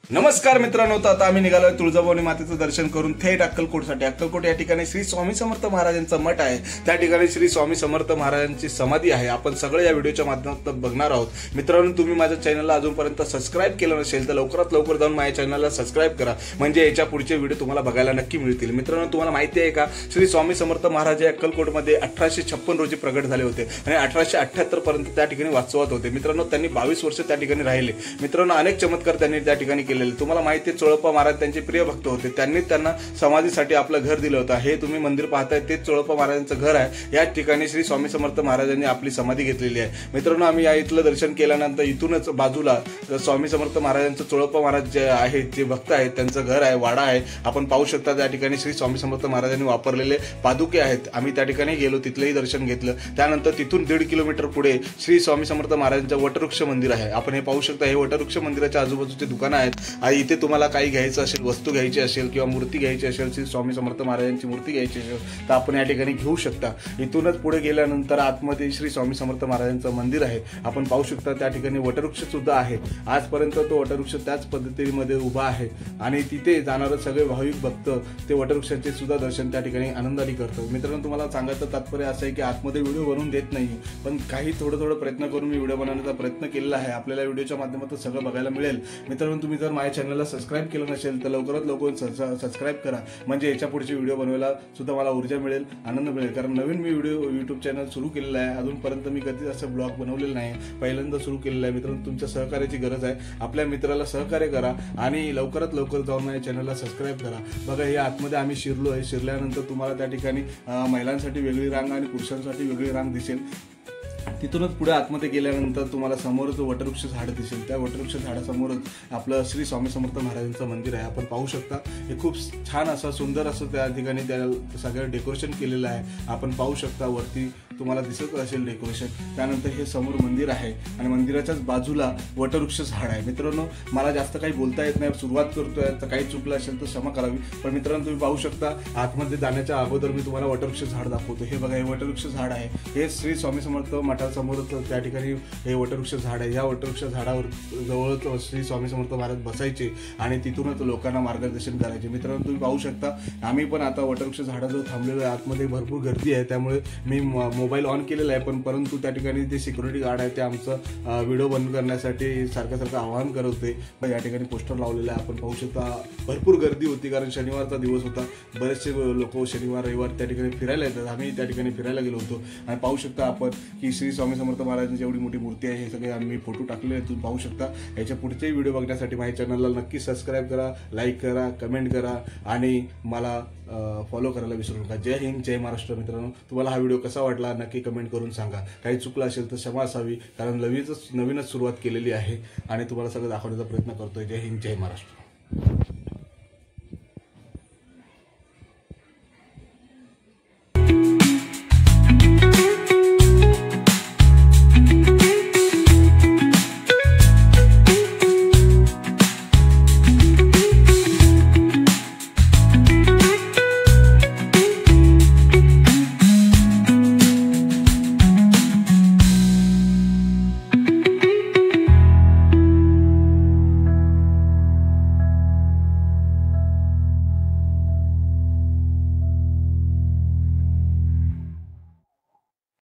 नमस्कार मित्रांनो, तर आता आम्ही निघालोय तुळजाभवानी मातेचं दर्शन करून थेट अक्कलकोटसाठी। अक्कलकोट या ठिकाणी श्री स्वामी समर्थ महाराजांचं मठ आहे, त्या ठिकाणी श्री स्वामी समर्थ महाराजांची समाधी आहे। आपण सगळे या व्हिडिओच्या माध्यमातून बघणार आहोत। मित्रांनो, तुम्ही माझ्या चॅनलला अजूनपर्यंत सबस्क्राइब केलं नसेल तर लवकरात लवकर जाऊन माझ्या चॅनलला सबस्क्राइब करा, म्हणजे याच्या पुढचे व्हिडिओ तुम्हाला बघायला नक्की मिळतील। मित्रांनो, तुम्हाला माहिती आहे का, श्री स्वामी समर्थ महाराज अक्कलकोटमध्ये 1856 रोजी प्रगट झाले होते आणि 1878 पर्यंत त्या ठिकाणी वास्तव्यात होते। मित्रांनो, त्यांनी 22 वर्ष त्या ठिकाणी राहिले। मित्रांनो, अनेक चमत्कार त्यांनी त्या ठिकाणी केलेले। तुम्हाला माहिती आहे, चोळप्पा महाराज त्यांचे प्रिय भक्त होते, त्यांनी त्यांना समाधीसाठी आपलं घर दिलं होतं। हे तुम्ही मंदिर पाहताय ते चोळप्पा महाराजांचं घर आहे। या ठिकाणी श्री स्वामी समर्थ महाराजांनी आपली समाधी घेतलेली आहे। मित्रांनो, आम्ही या इथलं दर्शन केल्यानंतर इथूनच बाजूला स्वामी समर्थ महाराजांचं चोळप्पा महाराज जे आहेत, जे भक्त आहेत, त्यांचं घर आहे, वाडा आहे। आपण पाहू शकता त्या ठिकाणी श्री स्वामी समर्थ महाराजांनी वापरलेले पादुके आहेत। आम्ही त्या ठिकाणी गेलो, तिथलंही दर्शन घेतलं। त्यानंतर तिथून 1.5 किलोमीटर पुढे श्री स्वामी समर्थ महाराजांचं वटवृक्ष मंदिर आहे। आपण हे पाहू शकता, हे वटवृक्ष मंदिराच्या आजूबाजूचे दुकानं आहेत आणि इथे तुम्हाला काही घ्यायचं असेल, वस्तू घ्यायची असेल किंवा मूर्ती घ्यायची असेल, श्री स्वामी समर्थ महाराजांची मूर्ती घ्यायची असेल तर आपण या ठिकाणी घेऊ शकता। इथूनच पुढे गेल्यानंतर आतमध्ये श्री स्वामी समर्थ महाराजांचं मंदिर आहे। आपण पाहू शकता त्या ठिकाणी वटवृक्ष सुद्धा आहे। आजपर्यंत तो वटवृक्ष त्याच पद्धतीमध्ये उभा आहे आणि तिथे जाणारे सगळे भाविक भक्त ते वटवृक्षाचे सुद्धा दर्शन त्या ठिकाणी आनंदाने करतात। मित्रांनो, तुम्हाला सांगायचं तात्पर्य असं आहे की आतमध्ये व्हिडिओ बनवून देत नाही, पण काही थोडं प्रयत्न करून मी व्हिडिओ बनवण्याचा प्रयत्न केलेला आहे। आपल्याला व्हिडिओच्या माध्यमातून सगळं बघायला मिळेल। मित्रांनो, तुम्ही जर माझ्या चॅनलला सबस्क्राइब केलं नसेल तर लवकरात लवकर सबस्क्राइब करा, म्हणजे याच्या पुढचे व्हिडिओ बनवायला सुद्धा मला ऊर्जा मिळेल, आनंद मिळेल। कारण नवीन मी यूट्यूब चॅनल सुरू केलेलं आहे, अजूनपर्यंत मी कधीच असं ब्लॉग बनवलेलं नाही, पहिल्यांदा सुरू केलेलं आहे। मित्रांनो, तुमच्या सहकार्याची गरज आहे। आपल्या मित्राला सहकार्य करा आणि लवकरात लवकर जाऊन माझ्या चॅनलला सबस्क्राइब करा। बघा, हे आतमध्ये आम्ही शिरलो आहे। शिरल्यानंतर तुम्हाला त्या ठिकाणी महिलांसाठी वेगळी रांग आणि पुरुषांसाठी वेगळी रांग दिसेल। तिथूनच पुढे आतमध्ये गेल्यानंतर तुम्हाला समोरच वटवृक्ष झाड दिसेल। त्या वटवृक्ष झाडासमोरच आपलं श्री स्वामी समर्थ महाराजांचं मंदिर आहे। आपण पाहू शकता, हे खूप छान असं सुंदर असं त्या ठिकाणी त्या सगळं डेकोरेशन केलेलं आहे। आपण पाहू शकता, वरती तुम्हाला दिसत असेल डेकोरेशन। त्यानंतर हे समोर मंदिर आहे आणि मंदिराच्याच बाजूला वटवृक्ष झाड आहे। मित्रांनो, मला जास्त काही बोलता येत नाही, सुरुवात करतोय, तर काही चुकलं असेल तर क्षमा करावी। पण मित्रांनो, तुम्ही पाहू शकता, आतमध्ये जाण्याच्या अगोदर मी तुम्हाला वटवृक्ष झाड दाखवतो। हे बघा, हे वटवृक्ष झाड आहे। हे श्री स्वामी समर्थ मठासमोरच त्या ठिकाणी हे वटवृक्ष झाड आहे। या वटवृक्ष झाडावर जवळच श्री स्वामी समर्थ महाराज बसायचे आणि तिथूनच लोकांना मार्गदर्शन करायचे। मित्रांनो, तुम्ही पाहू शकता, आम्ही पण आता वटवृक्ष झाडाजवळ थांबलेलो आहे। आतमध्ये भरपूर गर्दी आहे, त्यामुळे मी मोबाईल ऑन केलेला आहे, परंतु त्या ठिकाणी जे सिक्युरिटी गार्ड आहे ते आमचं व्हिडिओ बंद करण्यासाठी सारखं आवाहन करत होते। या ठिकाणी पोस्टर लावलेलं आहे। आपण पाहू शकता, भरपूर गर्दी होती, कारण शनिवारचा दिवस होता। बरेचसे लोक शनिवार रविवार त्या ठिकाणी फिरायला येतात। आम्ही त्या ठिकाणी फिरायला गेलो होतो आणि पाहू शकता आपण की श्री स्वामी समर्थ महाराजांची एवढी मोठी मूर्ती आहे। हे सगळे आम्ही फोटो टाकलेले आहेत, तुम्ही पाहू शकता। याच्या पुढचे व्हिडिओ बघण्यासाठी माझ्या चॅनलला नक्की सबस्क्राइब करा, लाईक करा, कमेंट करा आणि मला फॉलो करायला विसरू नका। जय हिंद, जय महाराष्ट्र। मित्रांनो, तुम्हाला हा व्हिडिओ कसा वाटला नक्की कमेंट करून सांगा। काही चुकलं असेल तर क्षमा असावी, कारण नवीनच सुरुवात केलेली आहे आणि तुम्हाला सगळं दाखवण्याचा प्रयत्न करतोय। जय हिंद, जय महाराष्ट्र।